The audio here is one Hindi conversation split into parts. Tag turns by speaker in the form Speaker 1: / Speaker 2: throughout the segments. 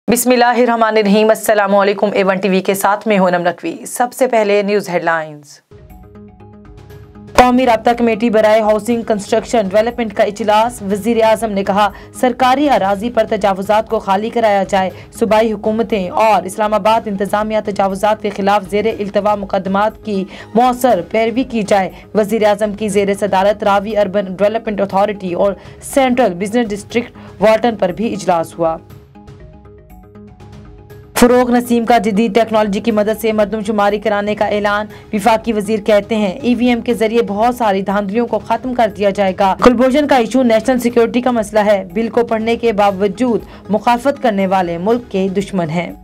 Speaker 1: बिस्मिल्लाहिर्रहमानिर्रहीम। अस्सलामुअलैकुम। A1 TV के साथ में हूं नम नकवी। सबसे पहले न्यूज़ हेडलाइंस। कौमी राब्ता कमेटी बराए हाउसिंग कंस्ट्रक्शन डेवलपमेंट का इजलास। वजीर आजम ने कहा सरकारी अराजी पर तजावुजात को खाली कराया जाए। सूबाई हुकूमतें और इस्लामाबाद इंतजामिया तजावुजात के खिलाफ जेर इल्तवा मुकदमात की मौसर पैरवी की जाए। वजीर आजम की जेर सदारत रावी अर्बन डेवलपमेंट अथॉरिटी और सेंट्रल बिजनेस डिस्ट्रिक्ट वार्टन पर भी इजलास हुआ। फरोग नसीम का जदीद टेक्नोलॉजी की मदद से मरदमशुमारी कराने का ऐलान। विफाकी वजीर कहते हैं EVM के जरिए बहुत सारी धांधलियों को खत्म कर दिया जाएगा। कुलभूषण का इशू नेशनल सिक्योरिटी का मसला है। बिल को पढ़ने के बावजूद मुखालफत करने वाले मुल्क के दुश्मन हैं।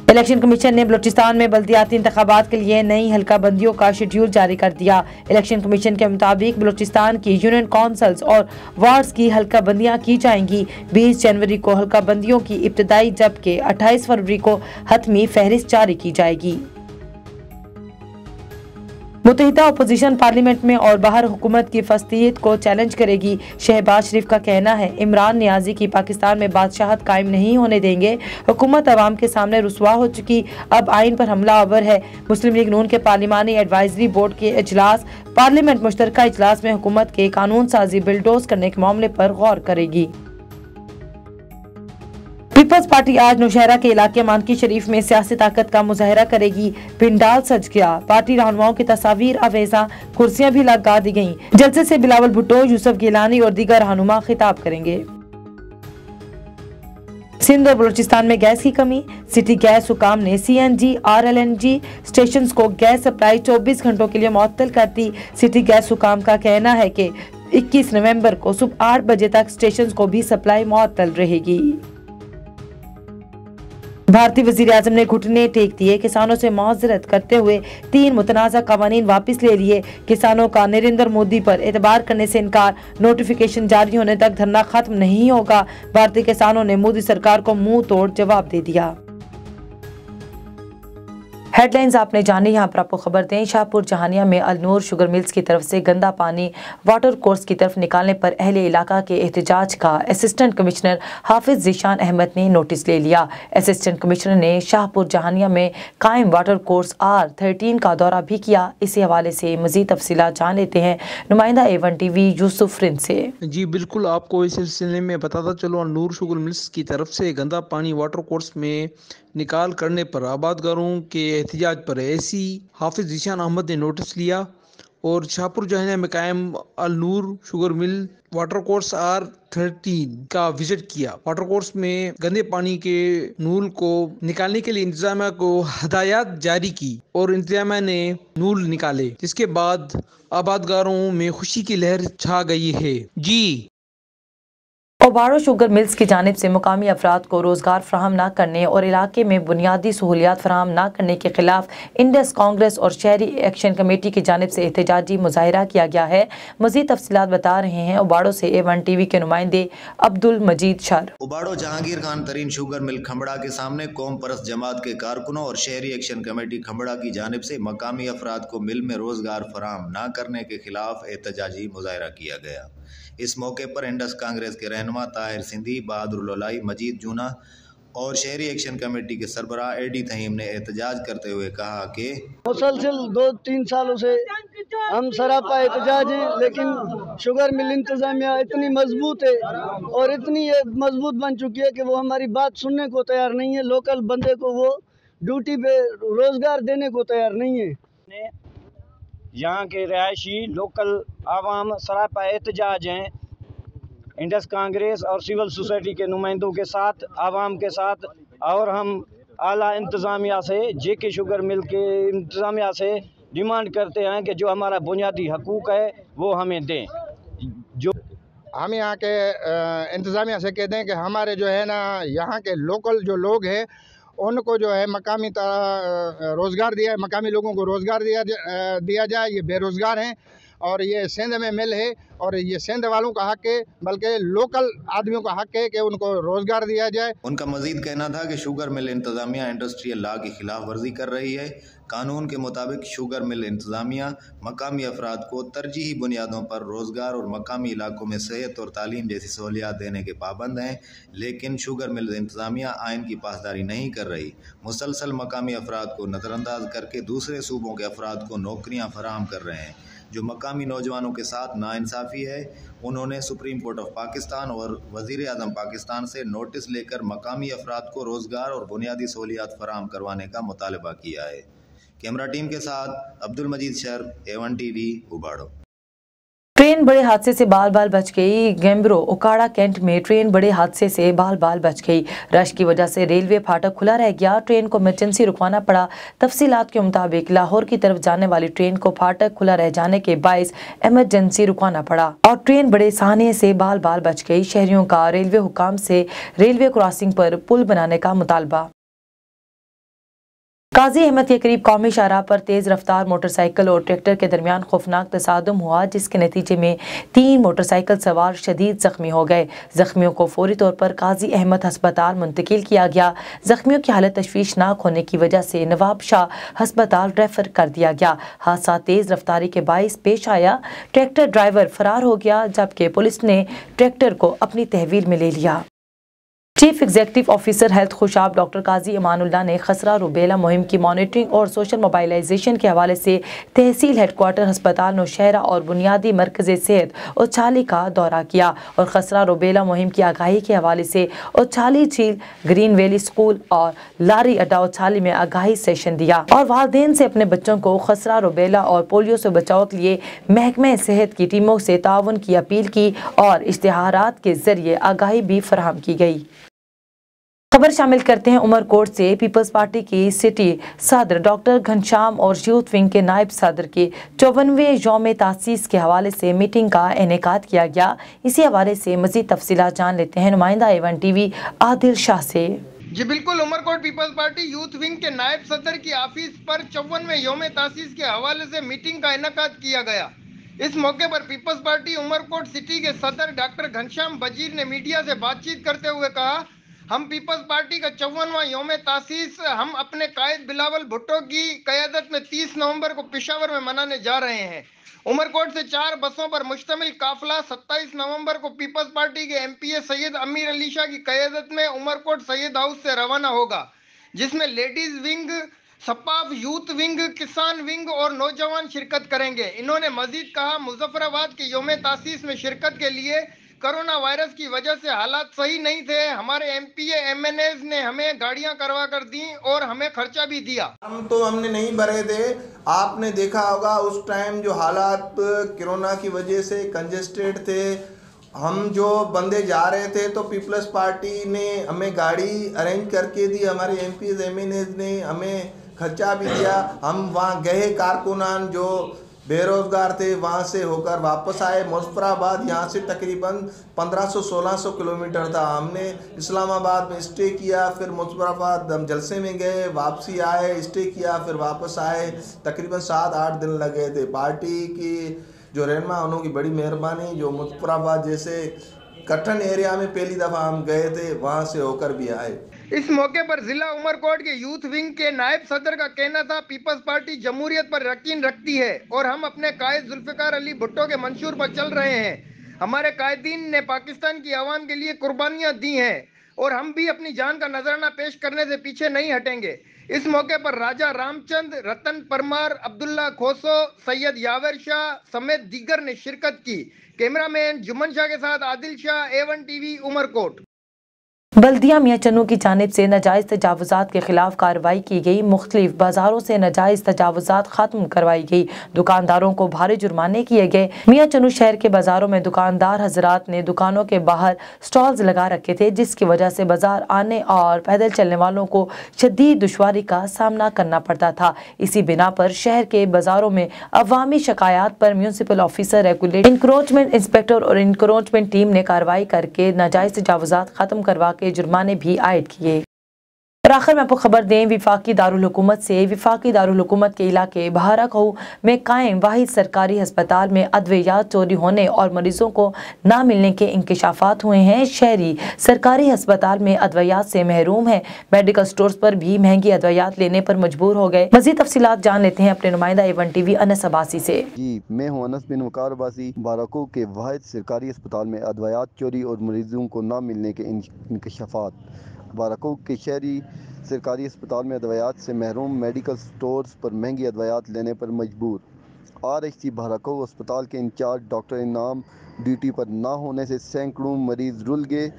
Speaker 1: इलेक्शन कमीशन ने बलूचिस्तान में बल्दियाती इंतखाबात के लिए नई हल्का बंदियों का शेड्यूल जारी कर दिया। इलेक्शन कमीशन के मुताबिक बलूचिस्तान की यूनियन काउंसिल्स और वार्ड्स की हल्का बंदियां की जाएंगी। 20 जनवरी को हल्का बंदियों की इब्तदाई जबकि 28 फरवरी को हतमी फहरिस्त जारी की जाएगी। मुत्तहिदा अपोजिशन पार्लियामेंट में और बाहर हुकूमत की फस्तियत को चैलेंज करेगी। शहबाज शरीफ का कहना है इमरान नियाजी की पाकिस्तान में बादशाहत कायम नहीं होने देंगे। हुकूमत अवाम के सामने रुसवा हो चुकी, अब आइन पर हमला आवर है। मुस्लिम लीग नून के पार्लिमानी एडवाइजरी बोर्ड के इजलास। पार्लियामेंट मुश्तरका इजलास में हुकूमत के कानून साजी बिलडोज करने के मामले पर गौर करेगी। पीपल्स पार्टी आज नौशहरा के इलाके मानकी शरीफ में सियासी ताकत का मुजाहरा करेगी। पिंडाल सज गया। पार्टी रहनुमाओं की तस्वीर अवेजा, कुर्सियां भी लगा दी गयी। जलसे से बिलावल भुट्टो, यूसुफ गिलानी और दीगर रहनुमा खिताब करेंगे। सिंध और बलूचिस्तान में गैस की कमी। सिटी गैस हुकाम ने CNG RLNG स्टेशन को गैस सप्लाई 24 घंटों के लिए मुअत्तल कर दी। सिटी गैस हुकाम का कहना है कि 21 नवंबर को सुबह 8 बजे तक स्टेशन को भी सप्लाई मुअत्तल रहेगी। भारतीय वजीर आजम ने घुटने टेक दिए। किसानों से माजरत करते हुए 3 मुतनाज़ा कवानीन वापस ले लिए। किसानों का नरेंद्र मोदी पर एतबार करने से इनकार। नोटिफिकेशन जारी होने तक धरना खत्म नहीं होगा। भारतीय किसानों ने मोदी सरकार को मुंह तोड़ जवाब दे दिया। हेडलाइंस आपने जानी। यहाँ पर आपको खबर दें, शाहपुर जहानिया में अलनूर शुगर मिल्स की तरफ से गंदा पानी वाटर कोर्स की तरफ निकालने पर अहले इलाका के एहतजाज का असिस्टेंट कमिश्नर हाफिज ज़ीशान अहमद ने नोटिस ले लिया। असिस्टेंट कमिश्नर ने शाहपुर जहानिया में कायम वाटर कोर्स R13 का दौरा भी किया। इसी हवाले से मज़ीद तफसीलात जान लेते हैं नुमाइंदा A1 TV यूसुफ रिंद से।
Speaker 2: जी बिल्कुल, आपको इस सिलसिले में बताता चलो, अलनूर शुगर मिल्स की तरफ से गंदा पानी वाटर कोर्स में निकाल करने पर आबादगारों के एहतजाज पर ऐसी हाफिज ज़ीशान अहमद ने नोटिस लिया और शाहपुर जहानिया में कायम Alnoor sugar mill water course R13 का विजिट किया। वाटर कोर्स में गंदे पानी के नूल को निकालने के लिए इंतजामिया को हदायत जारी की और इंतजामिया ने नूल निकाले, जिसके बाद आबादगारों में खुशी की लहर छा गई है। जी
Speaker 1: ओबारो शुगर मिल्स की जानिब से मुकामी अफराद को रोजगार फराहम न करने और इलाके में बुनियादी सहूलियात फराहम न करने के खिलाफ इंडस कांग्रेस और शहरी एक्शन कमेटी की जानिब से एहतजाजी मुजाहिरा किया गया है। मजीद तफसीलात बता रहे हैं ओबारो से A1 TV के नुमाइंदे अब्दुल मजीद sir.
Speaker 3: ओबारो Jahangir Khan Tareen sugar mill खंबड़ा के सामने कौम परस्त जमात के कारकुनों और शहरी एक्शन कमेटी खंबड़ा की जानिब से मकामी अफराद को मिल में रोजगार फराहम न करने के खिलाफ एहतजाजी मुजाहिरा किया गया। इस मौके पर इंडस कांग्रेस के रहनुमा ताहिर सिंधी, बहादुर लोलाई, मजीद जूना और शहरी एक्शन कमेटी के सरबराह AD तहीम ने एहतजाज करते हुए कहा कि
Speaker 4: मुसलसल 2-3 सालों से हम सरापा एहतजाज हैं, लेकिन शुगर मिल इंतजामिया इतनी मजबूत है और इतनी मजबूत बन चुकी है कि वो हमारी बात सुनने को तैयार नहीं है। लोकल बंदे को वो ड्यूटी पे रोजगार देने को तैयार नहीं है।
Speaker 5: यहाँ के रहायशी लोकल आवाम सरापा एहतजाज हैं इंडस कांग्रेस और सिविल सोसाइटी के नुमाइंदों के साथ, आवाम के साथ, और हम आला इंतज़ामिया से JK शुगर मिल के इंतज़ामिया से डिमांड करते हैं कि जो हमारा बुनियादी हकूक़ है वो हमें दें। जो
Speaker 6: हम यहाँ के इंतज़ामिया से कहते हैं कि हमारे जो है ना यहाँ के लोकल जो लोग हैं उनको जो है मकामी रोज़गार दिया, मकामी लोगों को रोज़गार दिया जाए। ये बेरोज़गार हैं और ये सिंध में मिल है और ये सिंध वालों का हक है, बल्कि लोकल आदमियों का हक है कि उनको रोज़गार दिया जाए।
Speaker 3: उनका मजीद कहना था कि शुगर मिल इंतज़ामिया इंडस्ट्रियल लॉ की खिलाफ वर्जी कर रही है। कानून के मुताबिक शुगर मिल इंतज़ामिया मकामी अफराद को तरजीही बुनियादों पर रोज़गार और मकामी इलाकों में सेहत और तालीम जैसी सहूलियात देने के पाबंद हैं, लेकिन शुगर मिल इंतज़ामिया आइन की पासदारी नहीं कर रही। मुसलसल मकामी अफराद को नज़रअंदाज करके दूसरे सूबों के अफराद को नौकरियाँ फराहम कर रहे हैं, जो मकामी नौजवानों के साथ नाइंसाफ़ी है। उन्होंने सुप्रीम कोर्ट ऑफ पाकिस्तान और वज़ीर आज़म पाकिस्तान से नोटिस लेकर मकामी अफराद को रोज़गार और बुनियादी सहूलियात फराहम करवाने का मुतालबा किया है। कैमरा टीम के साथ अब्दुल मजीद शर्फ, A1 TV, उबाड़ो।
Speaker 1: ट्रेन बड़े हादसे से बाल बाल बच गई। गैम्ब्रो उकाड़ा कैंट में ट्रेन बड़े हादसे से बाल बाल बच गई। रश की वजह से रेलवे फाटक खुला रह गया। ट्रेन को इमरजेंसी रुकवाना पड़ा। तफसीलात के मुताबिक लाहौर की तरफ जाने वाली ट्रेन को फाटक खुला रह जाने के बायस इमरजेंसी रुकवाना पड़ा और ट्रेन बड़े साहने से बाल बाल बच गई। शहरियों का रेलवे हुकाम से रेलवे क्रॉसिंग पर पुल बनाने का मुतालबा। काजी अहमद के करीब कौमी शाहराह पर तेज रफ्तार मोटरसाइकिल और ट्रैक्टर के दरमियान खौफनाक तसादुम हुआ, जिसके नतीजे में 3 मोटरसाइकिल सवार शदीद जख्मी हो गए। जख्मियों को फौरी तौर पर काजी अहमद हस्पताल मुंतकिल किया गया। जख्मियों की हालत तशवीशनाक होने की वजह से नवाब शाह हस्पताल रेफर कर दिया गया। हादसा तेज रफ्तारी के बाइस पेश आया। ट्रैक्टर ड्राइवर फरार हो गया, जबकि पुलिस ने ट्रैक्टर को अपनी तहवील में ले लिया। Chief executive officer health Khushab doctor Qazi Amanullah ने खसरा रुबेला मुहिम की मॉनिटरिंग और सोशल मोबाइलाइजेशन के हवाले से तहसील हेडक्वार्टर अस्पताल नौशहरा और बुनियादी मरकज़ सेहत उछाली का दौरा किया और खसरा रुबेला मुहिम की आगाही के हवाले से उछाली झील, ग्रीन वैली स्कूल और लारी अड्डा उछाली में आगाही सेशन दिया और वालिदैन से अपने बच्चों को खसरा रुबेला और पोलियो से बचाव के लिए महकमे सेहत की टीमों से ताउन की अपील की और इश्तिहारात के जरिए आगाही भी फराहम की गई। खबर शामिल करते हैं उमरकोट से। पीपल्स पार्टी की सिटी सदर डॉक्टर घनश्याम और यूथ विंग के नायब सदर के 54वें यौम तासीस के हवाले से मीटिंग का इनेकाद किया गया। इसी हवाले से मजीद तफसीलात जान लेते हैं नुमाइंदा A1 TV आदिल शाह से।
Speaker 6: जी बिल्कुल, Umarkot Peoples Party youth wing के नायब सदर की ऑफिस पर 54वें यौम तासीस के हवाले से मीटिंग का इनेकाद किया गया। इस मौके पर पीपल्स पार्टी उमरकोट सिटी के सदर डॉक्टर घनश्याम बजीर ने मीडिया से बातचीत करते हुए कहा, हम पीपल्स पार्टी का 54वां यौम तासीस हम अपने कायद बिलावल भुट्टो की क़यादत में 30 नवंबर को पेशावर में मनाने जा रहे हैं। उमरकोट से 4 बसों पर मुश्तमिल काफिला 27 नवंबर को पीपल्स पार्टी के MPA सैयद अमीर अली शाह की क़यादत में उमरकोट सैयद हाउस से रवाना होगा, जिसमें लेडीज विंग, सपाफ यूथ विंग, किसान विंग और नौजवान शिरकत करेंगे। इन्होंने मजीद कहा, मुजफ्फराबाद के यौम तासीस में शिरकत के लिए कोरोना वायरस की वजह से हालात सही नहीं थे। हमारे MPA MNAs ने हमें गाड़ियां करवा कर दी और हमें खर्चा भी दिया।
Speaker 7: हमने नहीं भरे थे। आपने देखा होगा उस टाइम जो हालात कोरोना की वजह से कंजेस्टेड थे। हम जो बंदे जा रहे थे तो पीपल्स पार्टी ने हमें गाड़ी अरेंज करके दी, हमारे MPs MNAs ने हमें खर्चा भी दिया। हम वहाँ गए, कारकुनान जो बेरोज़गार थे वहाँ से होकर वापस आए। मुजफ्फराबाद यहाँ से तकरीबन 1500-1600 किलोमीटर था। हमने इस्लामाबाद में स्टे किया, फिर मुजफ्फराबाद हम जलसे में गए, वापसी आए, स्टे किया, फिर वापस आए। तकरीबन 7-8 दिन लगे थे। पार्टी की जो रहनुमा उन्होंने की बड़ी मेहरबानी, जो मुजफ्फराबाद जैसे कठिन एरिया में पहली दफ़ा हम गए थे, वहाँ से होकर भी आए।
Speaker 6: इस मौके पर जिला उमरकोट के यूथ विंग के नायब सदर का कहना था, पीपल्स पार्टी जमहूरियत पर यकीन रखती है और हम अपने कायद जुल्फ़िकार अली भुट्टो के मंशूर पर चल रहे हैं। हमारे कायदीन ने पाकिस्तान की आवाम के लिए कुर्बानियां दी हैं और हम भी अपनी जान का नजराना पेश करने से पीछे नहीं हटेंगे। इस मौके पर राजा रामचंद, रतन परमार, अब्दुल्ला खोसो, सैयद यावर शाह समेत दीगर ने शिरकत की। कैमरामैन जुम्मन शाह के साथ आदिल शाह, A1 TV, उमरकोट।
Speaker 1: बल्दिया मियां चन्नू की जानिब से नाजायज़ तजावुज़ात के खिलाफ कार्रवाई की गई। मुख्तलिफ बाजारों से नाजायज़ तजावुज़ात खत्म करवाई गई। दुकानदारों को भारी जुर्माने किए गए। मियां चन्नू शहर के बाजारों में दुकानदार हजरात ने दुकानों के बाहर स्टॉल्स लगा रखे थे, जिसकी वजह से बाजार आने और पैदल चलने वालों को शदीद दुश्वारी का सामना करना पड़ता था। इसी बिना पर शहर के बाजारों में अवामी शिकायत पर municipal officer, regulator, encroachment inspector और इंक्रोचमेंट टीम ने कार्रवाई करके नाजायज़ तजावुज़ात खत्म करवा के जुर्माने भी आयद किए। और आखिर में आपको खबर दें, विफाकी दारुल हुकूमत से विफाकी दारुल हुकूमत के इलाके बहाराखू में कायम वाहिद सरकारी अस्पताल में अद्वियात चोरी होने और मरीजों को ना मिलने के इंकशाफात हुए हैं। शहरी सरकारी अस्पताल में अद्वियात से महरूम है। मेडिकल स्टोर्स पर भी महंगी अद्वियात लेने पर मजबूर हो गए। मजीद तफसीलात जान लेते हैं अपने नुमाइंदा A1 TV अनस अब्बासी से।
Speaker 8: जी, मैं हूं अनस बिन वकार अब्बासी। बहाराखू के वाहिद सरकारी अस्पताल में अद्वियात चोरी और मरीजों को ना मिलने के इंकशाफात। बहाराखू के शहरी सरकारी अस्पताल में अद्वियात से महरूम, मेडिकल स्टोर्स पर महंगी अद्वियात लेने पर मजबूर। RHC बहाराखू अस्पताल के इंचार्ज डॉक्टर इनाम ड्यूटी पर ना होने से सैकड़ों मरीज रुल गए।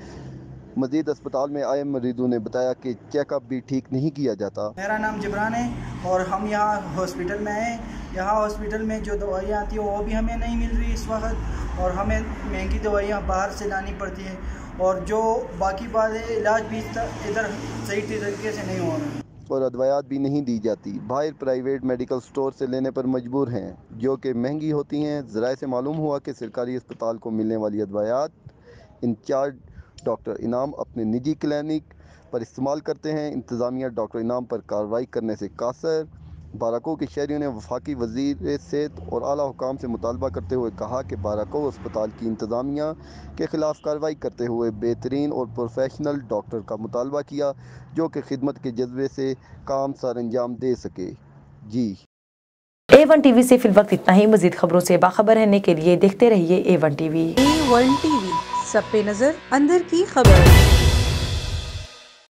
Speaker 8: मजीद अस्पताल में आए मरीजों ने बताया कि चेकअप भी ठीक नहीं किया जाता।
Speaker 9: मेरा नाम जिब्रान है और हम यहाँ हॉस्पिटल में आए। यहाँ हॉस्पिटल में जो दवाइयाँ आती हैं वो भी हमें नहीं मिल रही इस वक्त, और हमें महंगी दवाइयाँ बाहर से लानी पड़ती हैं, और जो बाकी बात है इलाज भी इधर सही तरीके से नहीं हो रहा
Speaker 8: और अद्वियात भी नहीं दी जाती। बाहर प्राइवेट मेडिकल स्टोर से लेने पर मजबूर हैं, जो कि महंगी होती हैं। ज़राए से मालूम हुआ कि सरकारी अस्पताल को मिलने वाली अद्वियात इंचार्ज डॉक्टर इनाम अपने निजी क्लिनिक पर इस्तेमाल करते हैं। इंतज़ामिया डॉक्टर इनाम पर कार्रवाई करने से कासर। बहाराखू के शहरियों ने वफाकी वज़ीर सेहत और आला हुकाम से मुतालबा करते हुए कहा कि बहाराखू अस्पताल की इंतज़ामिया के ख़िलाफ़ कार्रवाई करते हुए बेहतरीन और प्रोफेशनल डॉक्टर का मुतालबा किया, जो कि खिदमत के जज्बे से काम सर अंजाम दे सके। जी,
Speaker 1: A1 TV से फिलवक्त इतना ही। मजीद खबरों से बाखबर रहने के लिए देखते रहिए A1 TV।
Speaker 10: A1 TV, सब पे नजर, अंदर की खबर।